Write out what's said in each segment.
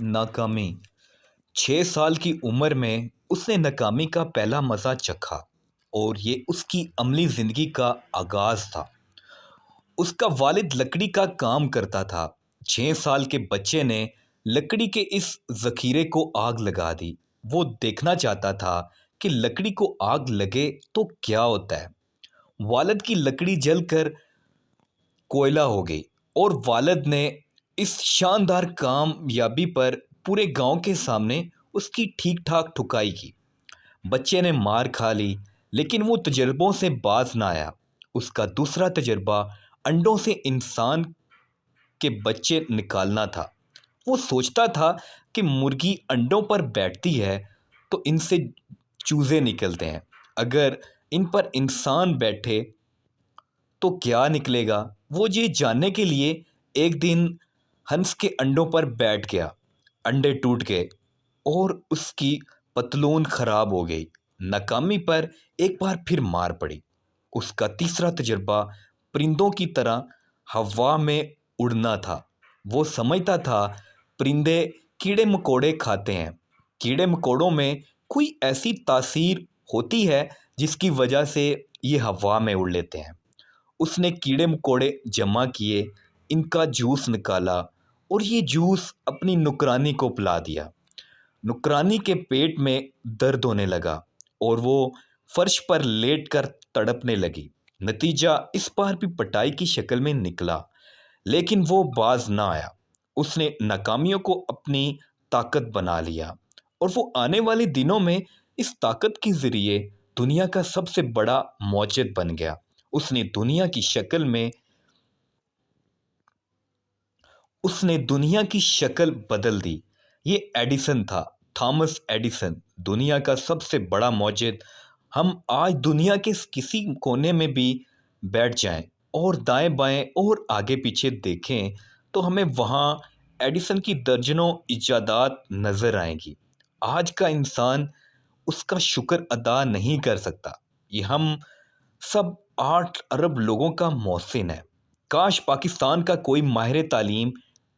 नाकामी। 6 साल की उम्र में उसने नाकामी का पहला मज़ा चखा और ये उसकी अमली ज़िंदगी का आगाज़ था। उसका वालिद लकड़ी का काम करता था। 6 साल के बच्चे ने लकड़ी के इस ज़ख़ीरे को आग लगा दी। वो देखना चाहता था कि लकड़ी को आग लगे तो क्या होता है। वालिद की लकड़ी जलकर कोयला हो गई और वालिद ने इस शानदार कामयाबी पर पूरे गांव के सामने उसकी ठीक ठाक ठुकाई की। बच्चे ने मार खा ली, लेकिन वो तजर्बों से बाज ना आया। उसका दूसरा तजर्बा अंडों से इंसान के बच्चे निकालना था। वो सोचता था कि मुर्गी अंडों पर बैठती है तो इनसे चूजे निकलते हैं, अगर इन पर इंसान बैठे तो क्या निकलेगा। वो ये जानने के लिए एक दिन हंस के अंडों पर बैठ गया। अंडे टूट गए और उसकी पतलून खराब हो गई। नाकामी पर एक बार फिर मार पड़ी। उसका तीसरा तजुर्बा परिंदों की तरह हवा में उड़ना था। वो समझता था परिंदे कीड़े मकोड़े खाते हैं। कीड़े मकोड़ों में कोई ऐसी तासीर होती है जिसकी वजह से ये हवा में उड़ लेते हैं। उसने कीड़े मकोड़े जमा किए, इनका जूस निकाला और ये जूस अपनी नुकरानी को पिला दिया। नुकरानी के पेट में दर्द होने लगा और वो फर्श पर लेटकर तड़पने लगी। नतीजा इस बार भी पिटाई की शक्ल में निकला, लेकिन वो बाज ना आया। उसने नाकामियों को अपनी ताकत बना लिया और वो आने वाले दिनों में इस ताकत के ज़रिए दुनिया का सबसे बड़ा मौजिद बन गया। उसने दुनिया की शक्ल में उसने दुनिया की शक्ल बदल दी। ये एडिसन था, थॉमस एडिसन, दुनिया का सबसे बड़ा मौजिद। हम आज दुनिया के किसी कोने में भी बैठ जाएं और दाएं बाएं और आगे पीछे देखें तो हमें वहाँ एडिसन की दर्जनों इजादात नज़र आएंगी। आज का इंसान उसका शुक्र अदा नहीं कर सकता। ये हम सब 8 अरब लोगों का मोहसिन है। काश पाकिस्तान का कोई माहिर तालीम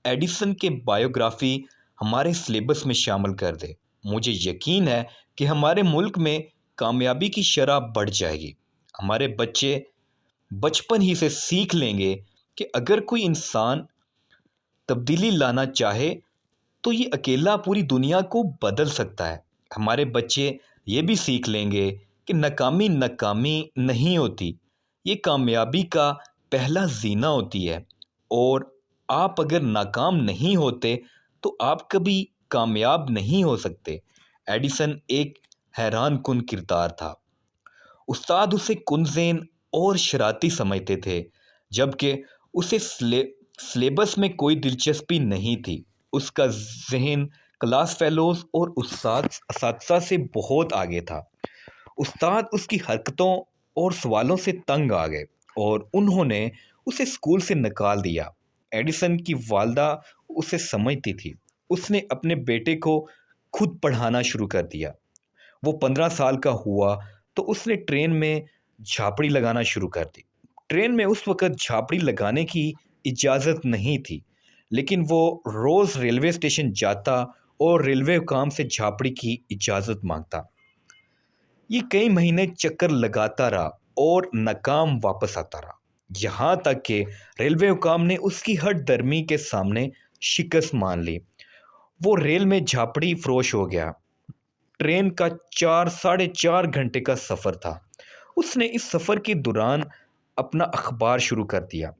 एडिसन के बायोग्राफी हमारे सिलेबस में शामिल कर दे। मुझे यकीन है कि हमारे मुल्क में कामयाबी की शरह बढ़ जाएगी। हमारे बच्चे बचपन ही से सीख लेंगे कि अगर कोई इंसान तब्दीली लाना चाहे तो ये अकेला पूरी दुनिया को बदल सकता है। हमारे बच्चे ये भी सीख लेंगे कि नाकामी नाकामी नहीं होती, ये कामयाबी का पहला जीना होती है। और आप अगर नाकाम नहीं होते तो आप कभी कामयाब नहीं हो सकते। एडिसन एक हैरान कुन किरदार था। उस्ताद उसे कुनज़ेन और शरारती समझते थे, जबकि उसे सिलेबस में कोई दिलचस्पी नहीं थी। उसका जहन क्लास फेलोज और उस्ताद से बहुत आगे था। उस्ताद उसकी हरकतों और सवालों से तंग आ गए और उन्होंने उसे स्कूल से निकाल दिया। एडिसन की वालदा उसे समझती थी। उसने अपने बेटे को खुद पढ़ाना शुरू कर दिया। वो 15 साल का हुआ तो उसने ट्रेन में झापड़ी लगाना शुरू कर दी। ट्रेन में उस वक़्त झापड़ी लगाने की इजाज़त नहीं थी, लेकिन वो रोज़ रेलवे स्टेशन जाता और रेलवे हुकाम से झापड़ी की इजाज़त मांगता। ये कई महीने चक्कर लगाता रहा और नाकाम वापस आता रहा, यहाँ तक कि रेलवे हुकाम ने उसकी हट दर्मी के सामने शिकस्त मान ली। वो रेल में झापड़ी फरोश हो गया। ट्रेन का 4 साढ़े 4 घंटे का सफ़र था। उसने इस सफ़र के दौरान अपना अखबार शुरू कर दिया।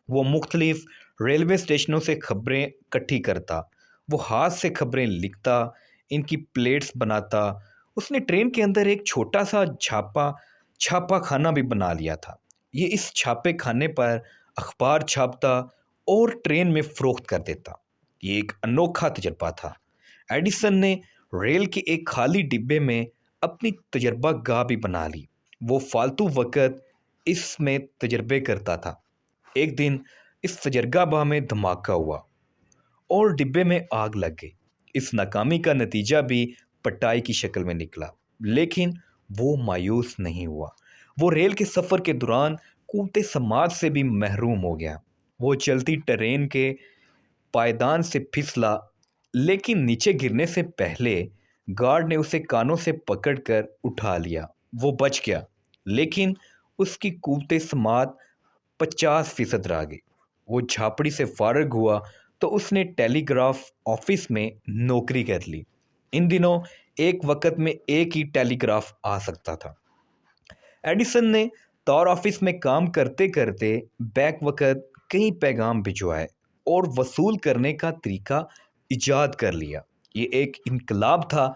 वो मुख्तलिफ रेलवे स्टेशनों से खबरें इकट्ठी करता। वो हाथ से खबरें लिखता, इनकी प्लेट्स बनाता। उसने ट्रेन के अंदर एक छोटा सा छापा खाना भी बना लिया था। ये इस छापे खाने पर अखबार छापता और ट्रेन में फ़रोख्त कर देता। ये एक अनोखा तजर्बा था। एडिसन ने रेल के एक खाली डिब्बे में अपनी तजर्बा गाह भी बना ली। वो फालतू वक़्त इसमें तजर्बे करता था। एक दिन इस तजर्बागाह में धमाका हुआ और डिब्बे में आग लग गई। इस नाकामी का नतीजा भी पिटाई की शक्ल में निकला, लेकिन वो मायूस नहीं हुआ। वो रेल के सफ़र के दौरान क़ुव्वत समात से भी महरूम हो गया। वो चलती ट्रेन के पायदान से फिसला लेकिन नीचे गिरने से पहले गार्ड ने उसे कानों से पकड़कर उठा लिया। वो बच गया, लेकिन उसकी कुव्वते समात 50% रह गई। वो झापड़ी से फारग हुआ तो उसने टेलीग्राफ ऑफिस में नौकरी कर ली। इन दिनों एक वक्त में एक ही टेलीग्राफ आ सकता था। एडिसन ने तार ऑफिस में काम करते करते बैक वक्त कई पैगाम भिजवाए और वसूल करने का तरीका इजाद कर लिया। ये एक इनकलाब था।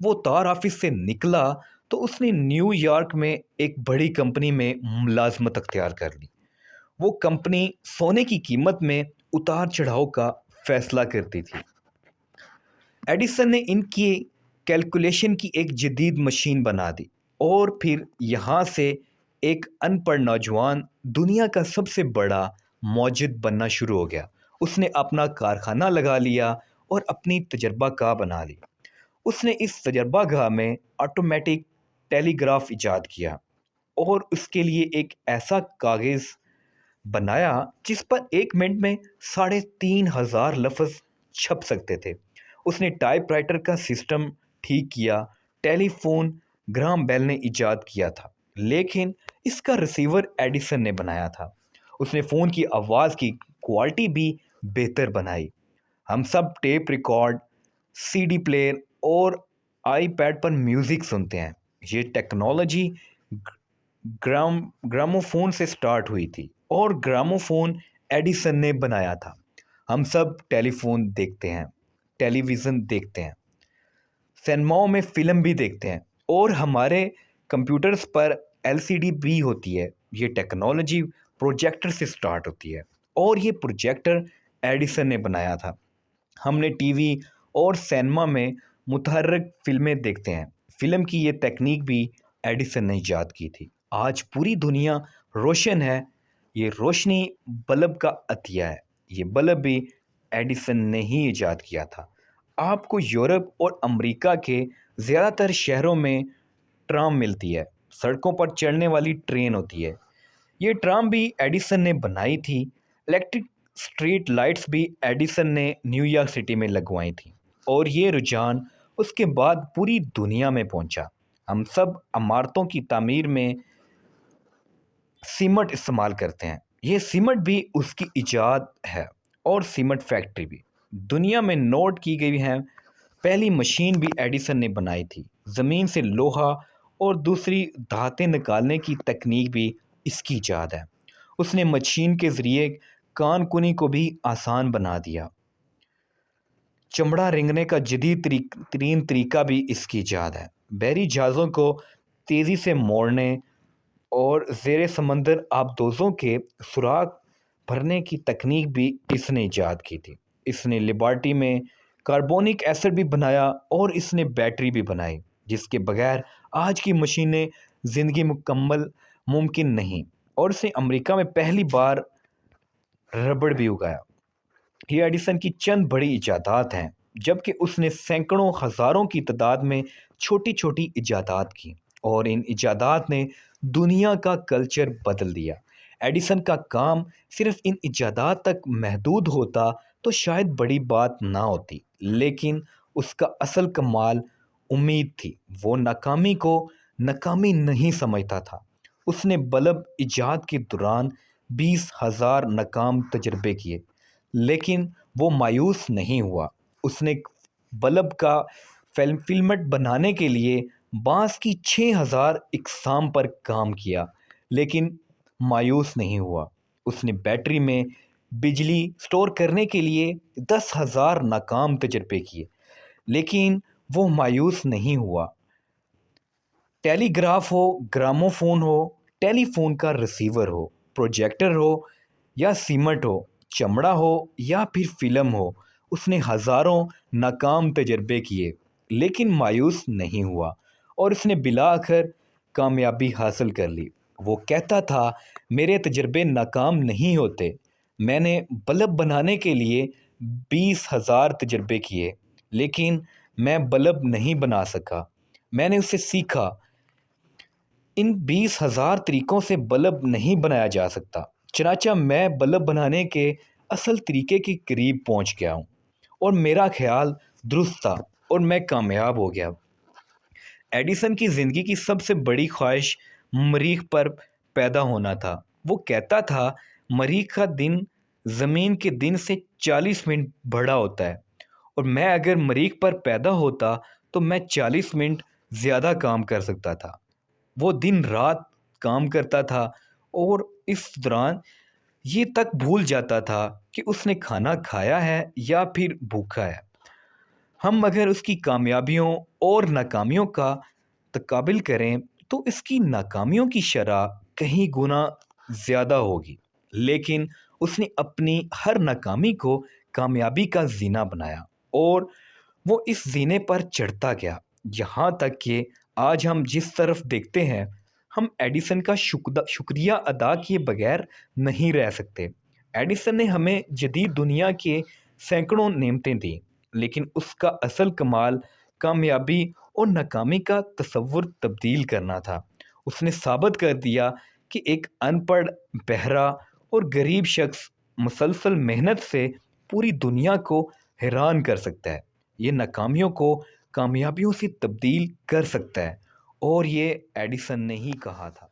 वो तार ऑफिस से निकला तो उसने न्यूयॉर्क में एक बड़ी कंपनी में मुलाजमत अख्तियार कर ली। वो कंपनी सोने की कीमत में उतार चढ़ाव का फैसला करती थी। एडिसन ने इनकी कैलकुलेशन की एक जदीद मशीन बना दी और फिर यहाँ से एक अनपढ़ नौजवान दुनिया का सबसे बड़ा मौजद बनना शुरू हो गया। उसने अपना कारखाना लगा लिया और अपनी तजर्बागाह बना ली। उसने इस तजर्बागाह में ऑटोमेटिक टेलीग्राफ इजाद किया और उसके लिए एक ऐसा कागज़ बनाया जिस पर 1 मिनट में 3,500 लफ्ज़ छप सकते थे। उसने टाइपराइटर का सिस्टम ठीक किया। टेलीफोन ग्राहम बेल ने इजाद किया था, लेकिन इसका रिसीवर एडिसन ने बनाया था। उसने फ़ोन की आवाज़ की क्वालिटी भी बेहतर बनाई। हम सब टेप रिकॉर्ड, सीडी प्लेयर और आईपैड पर म्यूज़िक सुनते हैं। ये टेक्नोलॉजी ग्रामोफोन से स्टार्ट हुई थी और ग्रामोफोन एडिसन ने बनाया था। हम सब टेलीफोन देखते हैं, टेलीविज़न देखते हैं, सिनेमाओं में फ़िल्म भी देखते हैं और हमारे कंप्यूटर्स पर एलसीडी भी होती है। ये टेक्नोलॉजी प्रोजेक्टर से स्टार्ट होती है और ये प्रोजेक्टर एडिसन ने बनाया था। हमने टीवी और सिनेमा में मुतहर्रिक फ़िल्में देखते हैं। फ़िल्म की ये तकनीक भी एडिसन ने ईजाद की थी। आज पूरी दुनिया रोशन है। ये रोशनी बल्ब का अतिया है। ये बल्ब भी एडिसन ने ही ईजाद किया था। आपको यूरोप और अमेरिका के ज़्यादातर शहरों में ट्राम मिलती है। सड़कों पर चढ़ने वाली ट्रेन होती है। ये ट्राम भी एडिसन ने बनाई थी। इलेक्ट्रिक स्ट्रीट लाइट्स भी एडिसन ने न्यूयॉर्क सिटी में लगवाई थी और ये रुझान उसके बाद पूरी दुनिया में पहुंचा। हम सब इमारतों की तामीर में सीमेंट इस्तेमाल करते हैं। ये सीमेंट भी उसकी इजाद है और सीमेंट फैक्ट्री भी दुनिया में नोट की गई है। पहली मशीन भी एडिसन ने बनाई थी। ज़मीन से लोहा और दूसरी धातें निकालने की तकनीक भी इसकी इजाद है। उसने मशीन के ज़रिए कान कुनी को भी आसान बना दिया। चमड़ा रेंगने का जदीद तरीन तरीका भी इसकी इजाद है। बहरी जहाज़ों को तेज़ी से मोड़ने और ज़ेरे समंदर आबदोज़ों के सुराख भरने की तकनीक भी इसने इजाद की थी। इसने लिबर्टी में कार्बोनिक एसिड भी बनाया और इसने बैटरी भी बनाई, जिसके बगैर आज की मशीनें ज़िंदगी मुकम्मल मुमकिन नहीं। और इसने अमेरिका में पहली बार रबड़ भी उगाया। ये एडिसन की चंद बड़ी इजादात हैं, जबकि उसने सैकड़ों हज़ारों की तादाद में छोटी छोटी इजादात की और इन इजादात ने दुनिया का कल्चर बदल दिया। एडिसन का काम सिर्फ इन इजादात तक महदूद होता तो शायद बड़ी बात ना होती, लेकिन उसका असल कमाल उम्मीद थी। वो नाकामी को नाकामी नहीं समझता था। उसने बल्ब इजाद के दौरान 20,000 नाकाम तजर्बे किए, लेकिन वो मायूस नहीं हुआ। उसने बल्ब का फिल्मेंट बनाने के लिए बांस की 6,000 इकसाम पर काम किया, लेकिन मायूस नहीं हुआ। उसने बैटरी में बिजली स्टोर करने के लिए 10,000 नाकाम तजर्बे किए, लेकिन वो मायूस नहीं हुआ। टेलीग्राफ हो, ग्रामोफोन हो, टेलीफोन का रिसीवर हो, प्रोजेक्टर हो या सीमेंट हो, चमड़ा हो या फिर फिल्म हो, उसने हज़ारों नाकाम तजर्बे किए, लेकिन मायूस नहीं हुआ और उसने बिलाआखिर कामयाबी हासिल कर ली। वो कहता था, मेरे तजर्बे नाकाम नहीं होते। मैंने बल्ब बनाने के लिए 20,000 तजर्बे किए, लेकिन मैं बल्ब नहीं बना सका। मैंने उससे सीखा। इन 20,000 तरीक़ों से बल्ब नहीं बनाया जा सकता, चनाचा मैं बल्ब बनाने के असल तरीके के करीब पहुंच गया हूँ। और मेरा ख्याल दुरुस्त था और मैं कामयाब हो गया। एडिसन की ज़िंदगी की सबसे बड़ी ख्वाहिश मरीख पर पैदा होना था। वो कहता था, मरीख का दिन ज़मीन के दिन से 40 मिनट बड़ा होता है और मैं अगर मरीख पर पैदा होता तो मैं 40 मिनट ज़्यादा काम कर सकता था। वो दिन रात काम करता था और इस दौरान ये तक भूल जाता था कि उसने खाना खाया है या फिर भूखा है। हम अगर उसकी कामयाबियों और नाकामियों का तकाबिल करें तो इसकी नाकामियों की शरह कहीं गुना ज़्यादा होगी, लेकिन उसने अपनी हर नाकामी को कामयाबी का जीना बनाया और वो इस जीने पर चढ़ता गया, यहाँ तक कि आज हम जिस तरफ देखते हैं हम एडिसन का शुक्रिया अदा किए बगैर नहीं रह सकते। एडिसन ने हमें जदीद दुनिया के सैकड़ों नेमतें दी, लेकिन उसका असल कमाल कामयाबी और नाकामी का तसव्वुर तब्दील करना था। उसने साबित कर दिया कि एक अनपढ़, बहरा और गरीब शख्स मुसलसल मेहनत से पूरी दुनिया को हैरान कर सकता है। ये नाकामियों को कामयाबियों से तब्दील कर सकता है और ये एडिसन ने ही कहा था।